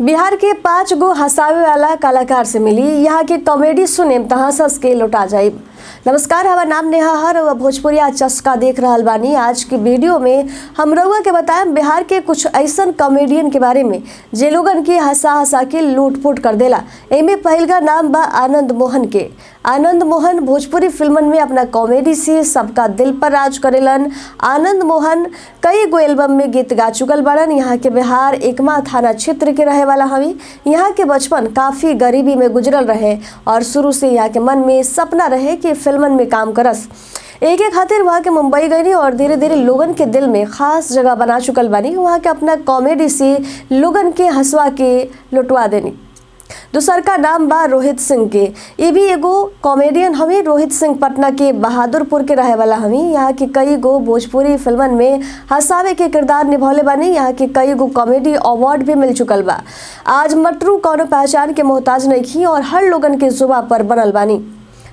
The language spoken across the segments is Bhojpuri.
बिहार के 5 गो हंसावे वाला कलाकार से मिली यहाँ की कॉमेडी सुने त हंस के लौटा जाए। नमस्कार, हमारा नाम नेहा हर और भोजपुरिया चस्का देख रहा बानी। आज की वीडियो में हम रउआ के बताएं बिहार के कुछ ऐसा कॉमेडियन के बारे में जे लोगन के हंसा हंसा के लूटपुट कर देला। एमे पहिलका नाम बा आनंद मोहन के। आनंद मोहन भोजपुरी फिल्मन में अपना कॉमेडी से सबका दिल पर राज करेलन। आनंद मोहन कई गो एल्बम में गीत गा चुकल बाड़न। यहाँ के बिहार एकमा थाना क्षेत्र के रहे वाला हवी। यहाँ के बचपन काफ़ी गरीबी में गुजरल रहे और शुरू से यहाँ के मन में सपना रहे कि फिल्मन में काम करस। एक खातिर वहाँ के मुंबई गई और धीरे धीरे लोगन के दिल में खास जगह बना चुकल बानी। वहाँ के अपना कॉमेडी से लोगन के हंसवा के लुटवा देनी। दूसर का नाम बा रोहित सिंह के। ये भी एगो कॉमेडियन हमें। रोहित सिंह पटना के बहादुरपुर के रहे वाला हमें। यहाँ के कई गो भोजपुरी फिल्मन में हंसावे के किरदार निभौले बानी। यहाँ के कई गो कॉमेडी अवार्ड भी मिल चुकल बा। आज मटरू कौनो पहचान के मोहताज नहीं और हर लोगन के जुबा पर बनल बानी।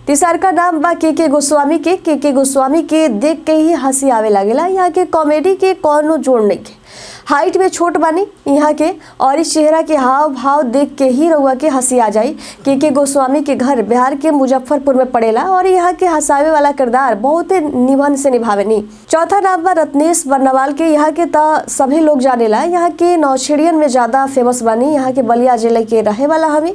तीसर का नाम बा के गोस्वामी के। के गोस्वामी के देख के ही हंसी आवे लागेला। यहाँ के कॉमेडी के कौनो जोड़ नहीं के। हाइट में छोट बानी यहाँ के और इस चेहरा के हाव भाव देख के ही रउआ के हंसी आ जाई। के गोस्वामी के घर बिहार के मुजफ्फरपुर में पड़ेला और यहाँ के हंसावे वाला किरदार बहुत निमन से निभावेनी। चौथा नाम बा रत्नेश बर्नवाल के। यहाँ के सभी लोग जानेला। यहाँ के नौछेड़ियन में ज़्यादा फेमस बानी। यहाँ के बलिया जिले के रहे वाला हमें।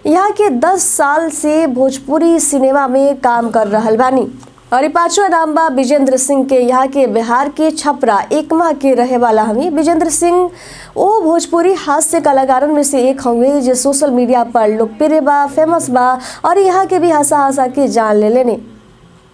यहाँ के 10 साल से भोजपुरी सिनेमा में काम कर रहल बानी। और ये पांचवा नाम बा विजेंद्र सिंह के। यहाँ के बिहार के छपरा एकमा के रहे वाला हमें। विजेंद्र सिंह वो भोजपुरी हास्य कलाकारन में से एक होंगे जो सोशल मीडिया पर लोकप्रिय बा, फेमस बा और यहाँ के भी हंसा हंसा के जान ले लेने।